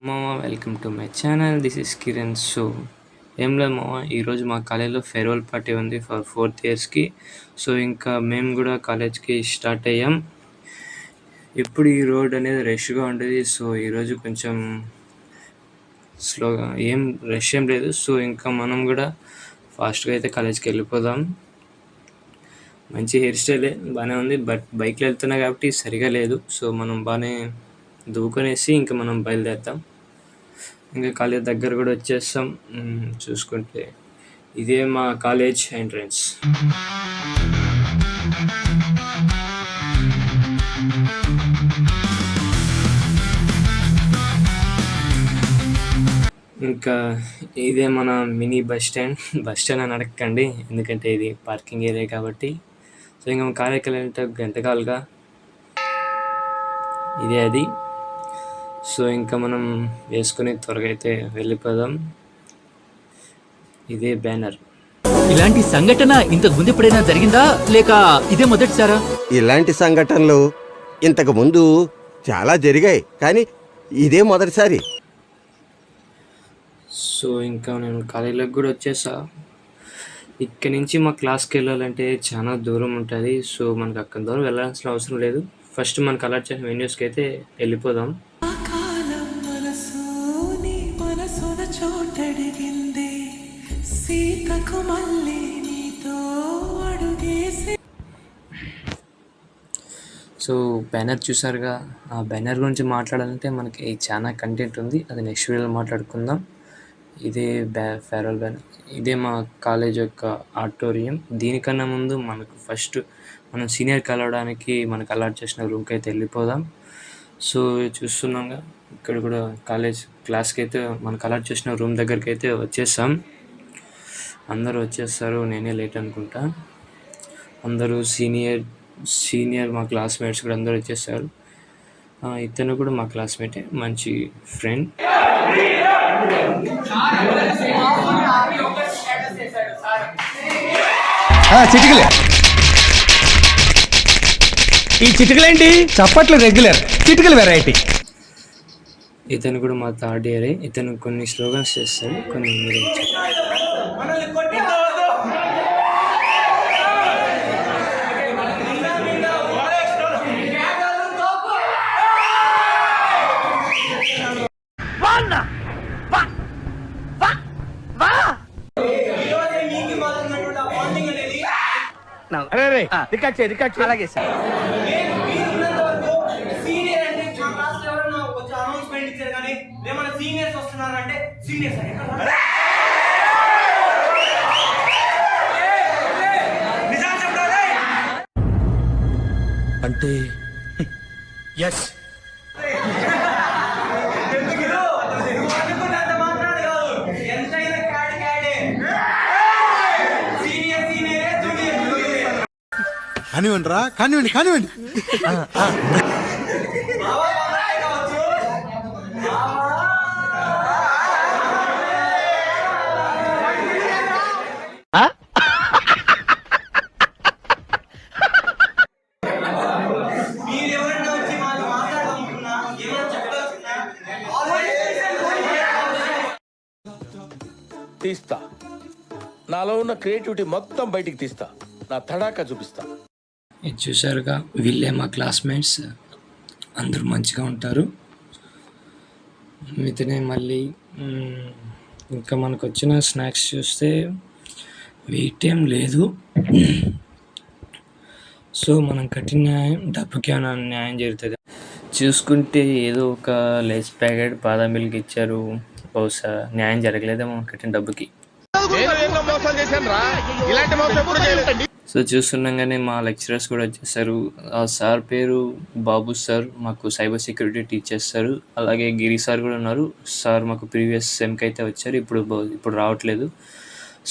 మామ welcome to my channel. This is Kiran. So ఏం లేదు మామ, ఈరోజు మా కాలేజ్లో ఫేర్వెల్ పార్టీ ఉంది ఫర్ 4th ఇయర్స్కి. సో ఇంకా మేము కూడా కాలేజ్కి స్టార్ట్ అయ్యాం. ఇప్పుడు ఈ రోడ్ అనేది రష్గా ఉండేది. సో ఈరోజు కొంచెం స్లోగా, ఏం రష్ ఏం లేదు. సో ఇంకా మనం కూడా ఫాస్ట్గా అయితే కాలేజ్కి వెళ్ళిపోదాం. మంచి హెయిర్ స్టైలే, బాగానే ఉంది. బట్ బైక్లో వెళ్తున్నా కాబట్టి సరిగా లేదు. సో మనం బాగానే దువ్వుకొనేసి ఇంకా మనం బయలుదేరుతాం. ఇంకా కాలేజ్ దగ్గర కూడా వచ్చేస్తాం. చూసుకుంటే ఇదే మా కాలేజ్ ఎంట్రన్స్. ఇంకా ఇదే మన మినీ బస్ స్టాండ్ అని అడగండి, ఎందుకంటే ఇది పార్కింగ్ ఏరియా కాబట్టి. సో ఇంకా కాలేజీకి వెళ్ళాలంటే గంట కాలుగా ఇదే అది. సో ఇంకా మనం వేసుకుని త్వరగా అయితే వెళ్ళిపోదాం. ఇదే బ్యానర్. ఇలాంటి సంఘటన ఇంతకు ముందు ఎప్పుడైనా జరిగిందా, లేక ఇదే మొదటిసారా? ఇలాంటి సంఘటనలు ఇంతకు ముందు చాలా జరిగాయి, కానీ ఇదే మొదటిసారి. సో ఇంకా నేను కాలేజీలోకి కూడా వచ్చేసా. ఇక్కడి నుంచి మా క్లాస్కి వెళ్ళాలంటే చాలా దూరం ఉంటుంది. సో మనకు అక్కడ దూరం వెళ్ళాల్సిన అవసరం లేదు. ఫస్ట్ మనకు అలాట్ చేసిన వెన్యూస్కి అయితే వెళ్ళిపోదాం. సో బ్యానర్ చూసారుగా, ఆ బ్యానర్ గురించి మాట్లాడాలంటే మనకి చాలా కంటెంట్ ఉంది. అది నెక్స్ట్ వీడియోలో మాట్లాడుకుందాం. ఇదే ఫేర్వెల్ బ్యానర్. ఇదే మా కాలేజ్ యొక్క ఆడిటోరియం. దీనికన్నా ముందు మనకు ఫస్ట్ మనం సీనియర్ కలవడానికి మనకు అలాట్ చేసిన రూమ్కి అయితే వెళ్ళిపోదాం. సో చూస్తున్నాంగా, ఇక్కడ కూడా క్లాస్కి అయితే మనకు అలాట్ చేసిన రూమ్ దగ్గరికి అయితే వచ్చేసాం. అందరూ వచ్చేస్తారు, నేనే లేట్ అనుకుంటా. అందరూ సీనియర్ మా క్లాస్మేట్స్ కూడా అందరూ వచ్చేసారు. ఇతను కూడా మా క్లాస్మేటే, మంచి ఫ్రెండ్. చిటికలే, ఈ చిటికలేంటి? చప్పట్లు రెగ్యులర్, చిటికలు వెరైటీ. ఇతను కూడా మా థర్డ్ ఇయరే. ఇతను కొన్ని స్లోగన్స్ చేస్తాడు, కొన్ని అలాగే సార్. అంటే ఎస్, కానివ్వండి రా, కానివ్వండి. తీస్తా, నాలో ఉన్న క్రియేటివిటీ మొత్తం బయటికి తీస్తా, నా తడాకా చూపిస్తా. ఇది చూసారుగా, వీళ్ళే మా క్లాస్మేట్స్. అందరూ మంచిగా ఉంటారు. ఇతనే మళ్ళీ ఇంకా మనకు వచ్చిన స్నాక్స్ చూస్తే వెయిట్ ఏం లేదు. సో మనం కట్టిన డబ్బుకి ఏమైనా న్యాయం జరుగుతుంది. చూసుకుంటే ఏదో ఒక లేస్ ప్యాకెట్ బాదం మిల్క్ ఇచ్చారు. బహుశా న్యాయం జరగలేదేమో కట్టిన డబ్బుకి. సో చూస్తుండగానే మా లెక్చరర్స్ కూడా వచ్చేసారు. ఆ సార్ పేరు బాబు సార్, మాకు సైబర్ సెక్యూరిటీ టీచ్ చేస్తారు. అలాగే గిరి సార్ కూడా ఉన్నారు. సార్ మాకు ప్రీవియస్ సెమ్కి అయితే వచ్చారు, ఇప్పుడు రావట్లేదు.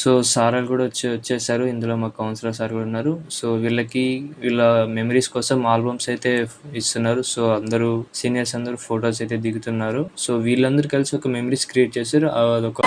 సో సార్ కూడా వచ్చేసారు. ఇందులో మా కౌన్సిలర్ సార్ కూడా ఉన్నారు. సో వీళ్ళ మెమరీస్ కోసం ఆల్బమ్స్ అయితే ఇస్తున్నారు. సో అందరూ సీనియర్స్ అందరూ ఫొటోస్ అయితే దిగుతున్నారు. సో వీళ్ళందరూ కలిసి ఒక మెమరీస్ క్రియేట్ చేశారు. అదొక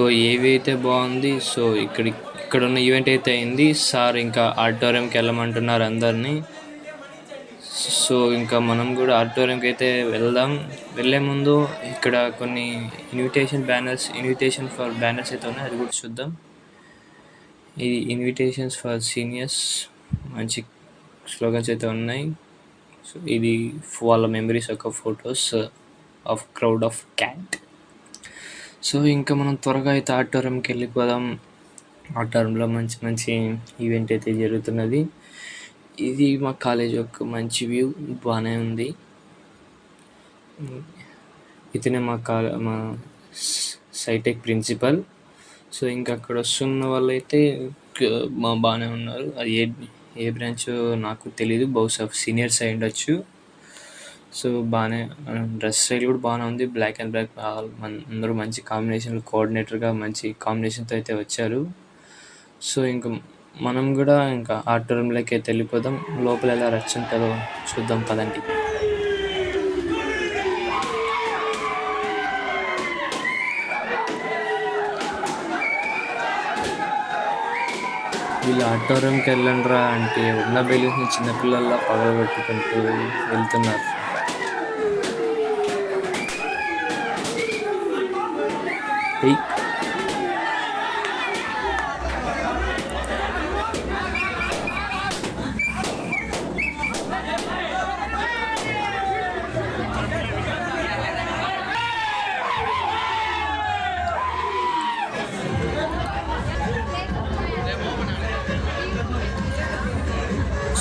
సో ఏవి అయితే బాగుంది. సో ఇక్కడ ఉన్న ఈవెంట్ అయితే అయింది. సార్ ఇంకా ఆడిటోరియంకి వెళ్ళమంటున్నారు అందరినీ. సో ఇంకా మనం కూడా ఆడిటోరియంకి అయితే వెళ్దాం. వెళ్ళే ముందు ఇక్కడ కొన్ని ఇన్విటేషన్ ఫర్ బ్యానర్స్ అయితే ఉన్నాయి, అది కూడా చూద్దాం. ఇది ఇన్విటేషన్స్ ఫర్ సీనియర్స్, మంచి స్లోగన్స్ అయితే ఉన్నాయి. సో ఇది వాళ్ళ మెమరీస్ యొక్క photos of crowd of cat. So ఇంకా మనం త్వరగా అయితే ఆడిటోరియంకి వెళ్ళిపోదాం. ఆడిటోరియంలో మంచి మంచి ఈవెంట్ అయితే జరుగుతున్నది. ఇది మా కాలేజ్ యొక్క మంచి వ్యూ, బాగానే ఉంది. ఇతనే మా సైటెక్ ప్రిన్సిపల్. సో ఇంకా అక్కడ వస్తున్న వాళ్ళు అయితే బాగానే ఉన్నారు. అది ఏ బ్రాంచ్ నాకు తెలీదు, బహుశా సీనియర్స్ అయి ఉండొచ్చు. సో బాగానే డ్రెస్ స్టైల్ కూడా బాగానే ఉంది. బ్లాక్ అండ్ బ్లాక్ అందరూ మంచి కాంబినేషన్లో, కోఆర్డినేటర్గా మంచి కాంబినేషన్తో అయితే వచ్చారు. సో ఇంకా మనం కూడా ఇంకా ఆడిటోరియంలోకి అయితే వెళ్ళిపోదాం. లోపల ఎలా రచ్చ ఉంటుందో చూద్దాం పదండి. వీళ్ళు ఆడిటోరియంకి వెళ్ళండిరా అంటే ఉన్న బెలూన్స్ని చిన్నపిల్లల్లా పగలగొట్టుకుంటూ వెళ్తున్నారు.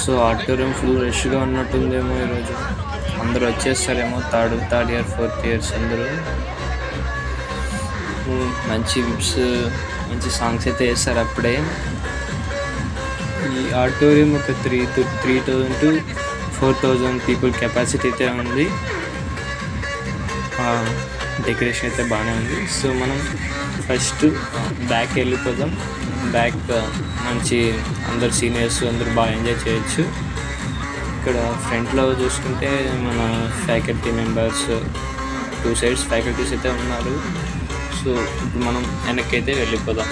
సో ఆడిటోరియం ఫుల్ రష్గా ఉన్నట్టుందేమో ఈరోజు. అందరూ వచ్చేస్తారేమో, థర్డ్ ఇయర్ 4th ఇయర్స్ అందరూ. మంచి విప్స్, మంచి సాంగ్స్ అయితే వేస్తారు అప్పుడే. ఈ ఆడిటోరియం ఒక 3,000 to 4,000 పీపుల్ కెపాసిటీ అయితే ఉంది. డెకరేషన్ అయితే బాగానే ఉంది. సో మనం ఫస్ట్ బ్యాక్ వెళ్ళిపోదాం. బ్యాక్ మంచి అందరు సీనియర్స్ అందరూ బాగా ఎంజాయ్ చేయొచ్చు. ఇక్కడ ఫ్రంట్లో చూసుకుంటే మన ఫ్యాకల్టీ మెంబర్స్ 2 sides ఫ్యాకల్టీస్ అయితే ఉన్నారు. సో ఇప్పుడు మనం వెనక్కి అయితే వెళ్ళిపోదాం.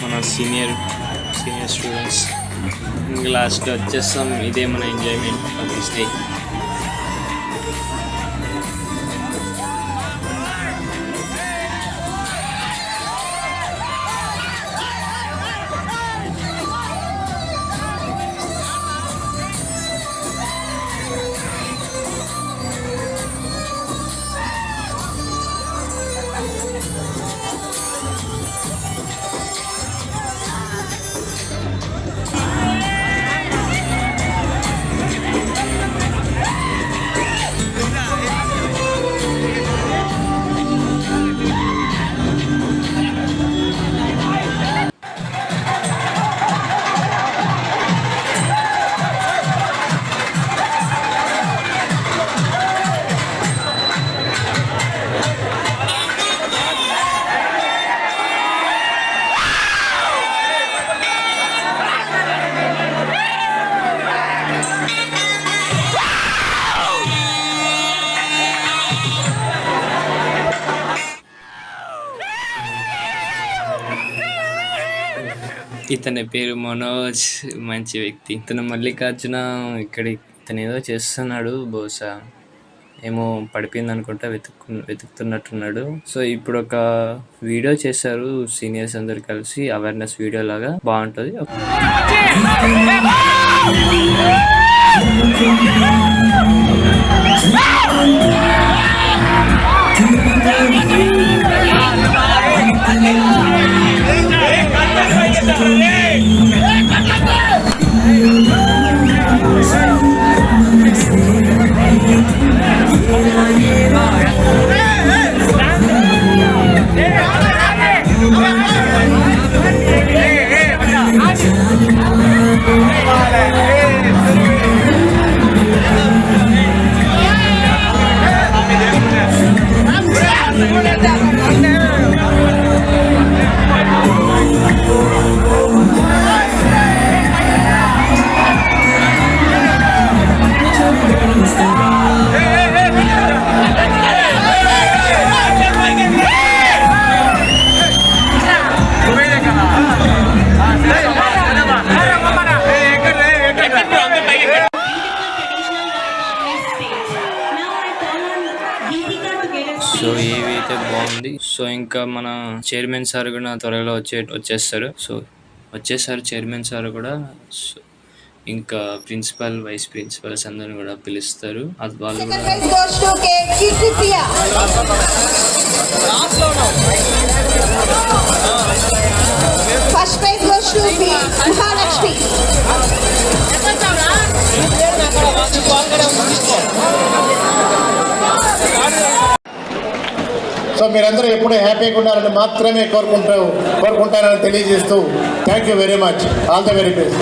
మన సీనియర్ స్టూడెంట్స్ లాస్ట్లో వచ్చేస్తాం. ఇదే మన ఎంజాయ్మెంట్ ఆఫ్ దిస్ డే. ఇతని పేరు మనోజ్, మంచి వ్యక్తి. ఇతను మల్లికార్జున ఇతను ఏదో చేస్తున్నాడు, బహుశా ఏమో పడిపోయింది అనుకుంటా, వెతుకుతున్నట్టున్నాడు. సో ఇప్పుడు ఒక వీడియో చేశారు సీనియర్స్ అందరు కలిసి, అవేర్నెస్ వీడియో లాగా, బాగుంటుంది. ఇంకా మన చైర్మన్ సార్ కూడా త్వరలో వచ్చేస్తారు. సో వచ్చేసారు చైర్మన్ సార్ కూడా. సో ఇంకా ప్రిన్సిపల్, వైస్ ప్రిన్సిపల్స్ అందరిని కూడా పిలుస్తారు. అది వాళ్ళు కూడా first prize goes to be Mahalakshmi. So మీరందరూ ఎప్పుడూ హ్యాపీగా ఉండాలని మాత్రమే కోరుకుంటారని తెలియజేస్తూ thank you very much. All the very best.